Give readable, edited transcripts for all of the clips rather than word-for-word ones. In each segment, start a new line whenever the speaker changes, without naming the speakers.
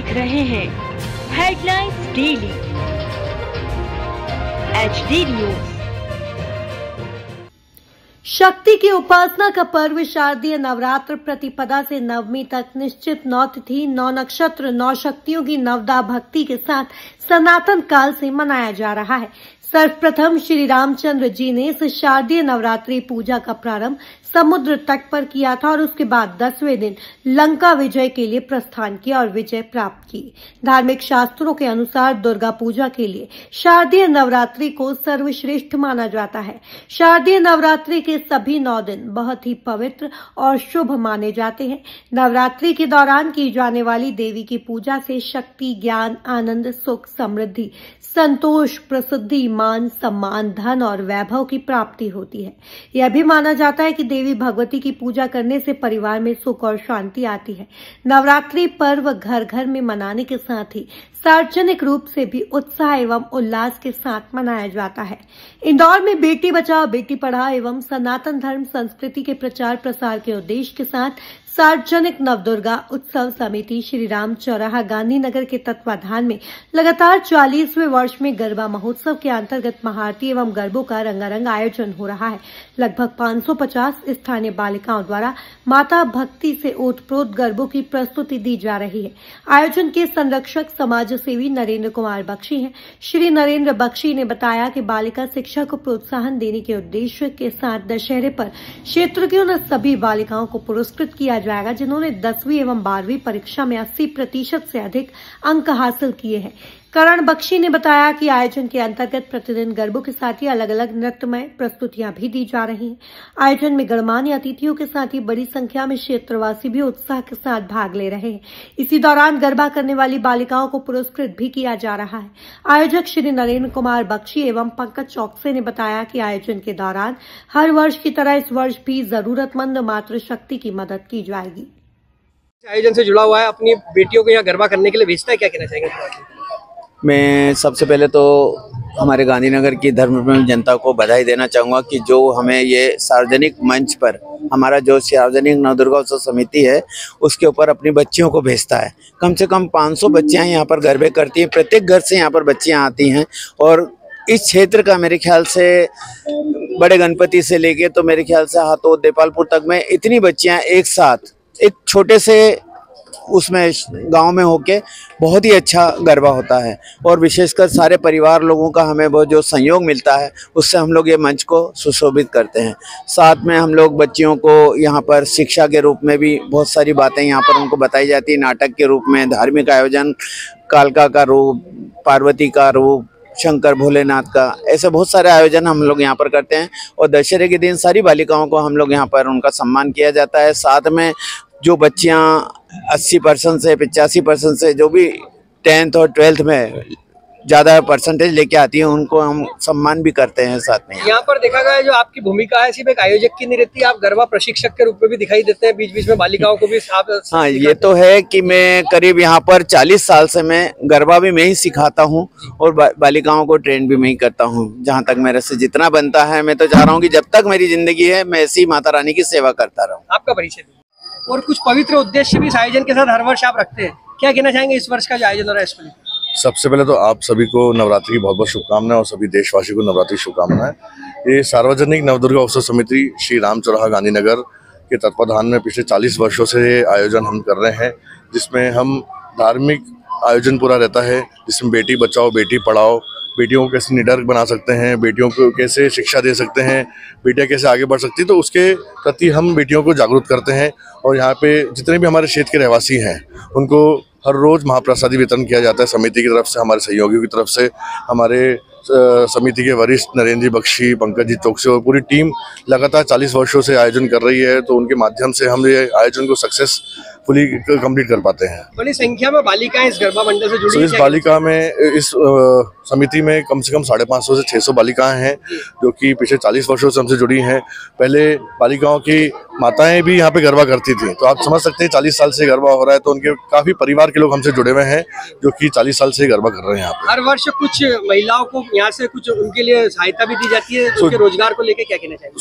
देख रहे हैं हेडलाइंस डेली HD न्यूज।
शक्ति की उपासना का पर्व शारदीय नवरात्र प्रतिपदा से नवमी तक निश्चित 9 तिथि 9 नक्षत्र 9 शक्तियों की नवदा भक्ति के साथ सनातन काल से मनाया जा रहा है। सर्वप्रथम श्री रामचंद्र जी ने इस शारदीय नवरात्रि पूजा का प्रारंभ समुद्र तट पर किया था और उसके बाद 10वें दिन लंका विजय के लिए प्रस्थान किया और विजय प्राप्त की। धार्मिक शास्त्रों के अनुसार दुर्गा पूजा के लिए शारदीय नवरात्रि को सर्वश्रेष्ठ माना जाता है। शारदीय नवरात्रि के सभी 9 दिन बहुत ही पवित्र और शुभ माने जाते हैं। नवरात्रि के दौरान की जाने वाली देवी की पूजा से शक्ति, ज्ञान, आनंद, सुख, समृद्धि, संतोष, प्रसिद्धि, मान, सम्मान, धन और वैभव की प्राप्ति होती है। यह भी माना जाता है कि देवी भगवती की पूजा करने से परिवार में सुख और शांति आती है। नवरात्रि पर्व घर घर में मनाने के साथ ही सार्वजनिक रूप से भी उत्साह एवं उल्लास के साथ मनाया जाता है। इंदौर में बेटी बचाओ बेटी पढ़ाओ एवं सनातन धर्म संस्कृति के प्रचार प्रसार के उद्देश्य के साथ सार्वजनिक नवदुर्गा उत्सव समिति श्री राम चौराहा गांधीनगर के तत्वाधान में लगातार 40वें वर्ष में गरबा महोत्सव के अंतर्गत महाआरती एवं गरबों का रंगारंग आयोजन हो रहा है। लगभग 550 स्थानीय बालिकाओं द्वारा माता भक्ति से ओतप्रोत गरबों की प्रस्तुति दी जा रही है। आयोजन के संरक्षक समाज सेवी नरेंद्र कुमार बख्शी हैं। श्री नरेंद्र बख्शी ने बताया कि बालिका शिक्षा को प्रोत्साहन देने के उद्देश्य के साथ दशहरे पर क्षेत्र की उन सभी बालिकाओं को पुरस्कृत किया जाएगा जिन्होंने 10वीं एवं 12वीं परीक्षा में 80% से अधिक अंक हासिल किए हैं। करण बख्शी ने बताया कि आयोजन के अंतर्गत प्रतिदिन गरबों के साथ ही अलग अलग नृत्यमय प्रस्तुतियां भी दी जा रही हैं। आयोजन में गणमान्य अतिथियों के साथ ही बड़ी संख्या में क्षेत्रवासी भी उत्साह के साथ भाग ले रहे हैं। इसी दौरान गरबा करने वाली बालिकाओं को पुरस्कृत भी किया जा रहा है। आयोजक श्री नरेंद्र कुमार बख्शी एवं पंकज चौकसे ने बताया कि आयोजन के दौरान हर वर्ष की तरह इस वर्ष भी जरूरतमंद मातृशक्ति की मदद की जाएगी।
आयोजन से जुड़ा हुआ है, अपनी बेटियों को यहाँ गरबा करने के लिए भेजता है, क्या कहना चाहेंगे?
मैं सबसे पहले तो हमारे गांधीनगर की धर्मप्रेमी जनता को बधाई देना चाहूँगा कि जो हमें ये सार्वजनिक मंच पर हमारा जो सार्वजनिक नवदुर्गा उत्सव समिति है उसके ऊपर अपनी बच्चियों को भेजता है। कम से कम 500 बच्चियाँ यहाँ पर गरबे करती हैं। प्रत्येक घर से यहाँ पर बच्चियाँ आती हैं और इस क्षेत्र का मेरे ख्याल से बड़े गणपति से लेके तो मेरे ख्याल से हाथोद देपालपुर तक में इतनी बच्चियाँ एक साथ एक छोटे से उसमें गांव में होके बहुत ही अच्छा गरबा होता है और विशेषकर सारे परिवार लोगों का हमें बहुत जो सहयोग मिलता है उससे हम लोग ये मंच को सुशोभित करते हैं। साथ में हम लोग बच्चियों को यहाँ पर शिक्षा के रूप में भी बहुत सारी बातें यहाँ पर उनको बताई जाती है। नाटक के रूप में, धार्मिक आयोजन, कालका का रूप, पार्वती का रूप, शंकर भोलेनाथ का, ऐसे बहुत सारे आयोजन हम लोग यहाँ पर करते हैं और दशहरे के दिन सारी बालिकाओं को हम लोग यहाँ पर उनका सम्मान किया जाता है। साथ में जो बच्चियाँ 80% से 85% से जो भी 10th और 12th में ज़्यादा परसेंटेज लेके आती हैं उनको हम सम्मान भी करते हैं। साथ में
यहाँ पर देखा गया है जो आपकी भूमिका है सिर्फ एक आयोजक की नहीं रहती, आप गरबा प्रशिक्षक के रूप में भी दिखाई देते हैं, बीच बीच में बालिकाओं को भी आप।
हाँ, ये तो है कि मैं करीब यहाँ पर 40 साल से मैं गरबा भी मैं ही सिखाता हूँ और बालिकाओं को ट्रेन भी मैं ही करता हूँ। जहाँ तक मेरे से जितना बनता है मैं तो चाह रहा हूँ कि जब तक मेरी जिंदगी है मैं ऐसी माता रानी की सेवा करता रहूँ।
आपका परिचय और कुछ पवित्र उद्देश्य भी इस आयोजन के साथ हर वर्ष आप रखते हैं, क्या कहना चाहेंगे इस वर्ष का जो आयोजन हो रहा है इसको?
सबसे पहले तो आप सभी को नवरात्रि की बहुत बहुत शुभकामनाएं और सभी देशवासी को नवरात्रि शुभकामनाएं। ये सार्वजनिक नवदुर्गा उत्सव समिति श्री राम चौराहा गांधीनगर के तत्वाधान में पिछले 40 वर्षों से आयोजन हम कर रहे हैं, जिसमें हम धार्मिक आयोजन पूरा रहता है, जिसमें बेटी बचाओ बेटी पढ़ाओ, बेटियों को कैसे निडर बना सकते हैं, बेटियों को कैसे शिक्षा दे सकते हैं, बेटियां कैसे आगे बढ़ सकती हैं, तो उसके प्रति हम बेटियों को जागरूक करते हैं। और यहाँ पे जितने भी हमारे क्षेत्र के रहवासी हैं उनको हर रोज़ महाप्रसादी वितरण किया जाता है समिति की तरफ से, हमारे सहयोगियों की तरफ से। हमारे समिति के वरिष्ठ नरेंद्र जी बख्शी, पंकज जी चौकसे और पूरी टीम लगातार 40 वर्षों से आयोजन कर रही है, तो उनके माध्यम से हम ये आयोजन को सक्सेसफुली कंप्लीट कर पाते हैं।
बड़ी संख्या में बालिकाएं इस गरबा मंडल से जुड़ी हैं।
इस बालिका में इस समिति में कम से कम 550 से 600 बालिकाएं हैं जो कि पिछले 40 वर्षों से हमसे जुड़ी हैं। पहले बालिकाओं की माताएं भी यहाँ पे गरबा करती थी, तो आप समझ सकते हैं 40 साल से गरबा हो रहा है, तो उनके काफी परिवार के लोग हमसे जुड़े हुए हैं जो कि 40 साल से गरबा कर रहे हैं यहाँ पे।
हर वर्ष कुछ महिलाओं को यहाँ से कुछ उनके लिए सहायता भी दी जाती है, उनके रोजगार को लेके क्या कहना चाहिए?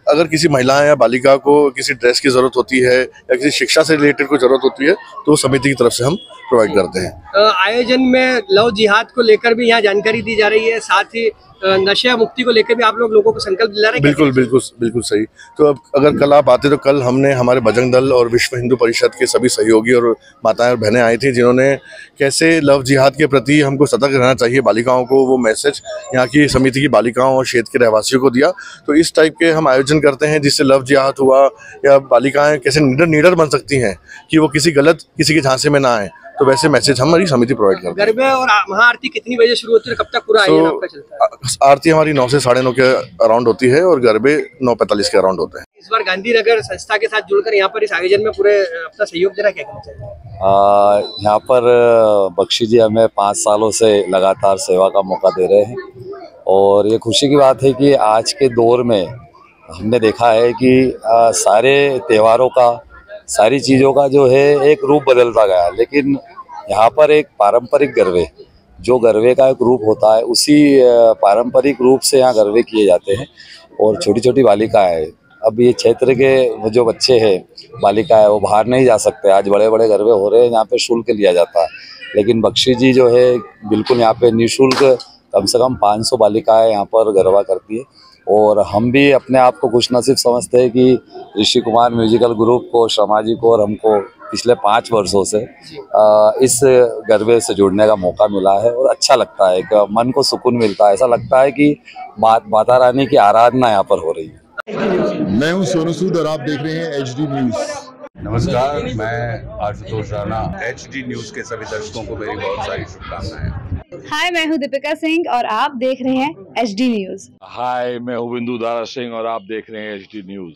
अगर किसी महिला या बालिका को किसी ड्रेस की जरूरत होती है या किसी शिक्षा से रिलेटेड कोई जरूरत होती है तो समिति की तरफ से हम प्रोवाइड करते हैं।
आयोजन में लव जिहाद को लेकर भी यहाँ जानकारी दी जा रही है, साथ ही नशा मुक्ति को लेकर भी आप लोगों को संकल्प दिला रहे हैं।
बिल्कुल बिल्कुल बिल्कुल सही। तो अब अगर कल आप आते तो कल हमने हमारे बजरंग दल और विश्व हिंदू परिषद के सभी सहयोगी और माताएं और बहनें आई थी, जिन्होंने कैसे लव जिहाद के प्रति हमको सतर्क रहना चाहिए बालिकाओं को, वो मैसेज यहाँ की समिति की बालिकाओं और क्षेत्र के रहवासियों को दिया। तो इस टाइप के हम आयोजन करते हैं जिससे लव जिहाद हुआ या बालिकाएं कैसे निडर बन सकती हैं कि वो किसी के झांसे में ना आए, तो वैसे मैसेज हमारी समिति प्रोवाइड करती है।
गरबे और महाआरती कितनी बजे शुरू होती है, कब तक पूरा आयोजन आपका चलता है?
आरती हमारी 9 से 9:30 के अराउंड होती है और गरबे 9:45 के अराउंड होते हैं।
इस बार गांधीनगर संस्था के साथ जुड़कर यहाँ पर इस आयोजन में पूरे अपना सहयोग देना, क्या कहना चाहिए?
यहाँ पर बख्शी जी हमें 5 सालों से लगातार सेवा का मौका दे रहे हैं और ये खुशी की बात है कि आज के दौर में हमने देखा है कि सारे त्योहारों का, सारी चीज़ों का जो है एक रूप बदलता गया, लेकिन यहाँ पर एक पारंपरिक गरबे, जो गरबे का एक रूप होता है, उसी पारंपरिक रूप से यहाँ गरबे किए जाते हैं। और छोटी छोटी बालिकाएं, अब ये क्षेत्र के जो बच्चे हैं, बालिकाएं, वो बाहर नहीं जा सकते। आज बड़े बड़े गरबे हो रहे हैं, यहाँ पे शुल्क लिया जाता है, लेकिन बख्शी जी जो है बिल्कुल यहाँ पे निःशुल्क कम से कम 500 बालिकाएं यहाँ पर गरबा करती है। और हम भी अपने आप को खुशनसीब समझते हैं कि ऋषि कुमार म्यूजिकल ग्रुप को, शर्मा जी को और हमको पिछले 5 वर्षों से इस गरबे से जुड़ने का मौका मिला है और अच्छा लगता है, कि मन को सुकून मिलता है। ऐसा लगता है कि माता रानी की आराधना यहाँ पर हो रही है।
मैं हूँ सोनू सूद और आप देख रहे हैं HD न्यूज़।
नमस्कार, मैं आशुतोष राणा। HD न्यूज़ के सभी दर्शकों को मेरी बहुत सारी शुभकामनाएं।
हाय, मैं हूँ दीपिका सिंह और आप देख रहे हैं HD न्यूज़।
हाय, मैं हूँ बिंदु दारा सिंह और आप देख रहे हैं HD न्यूज़।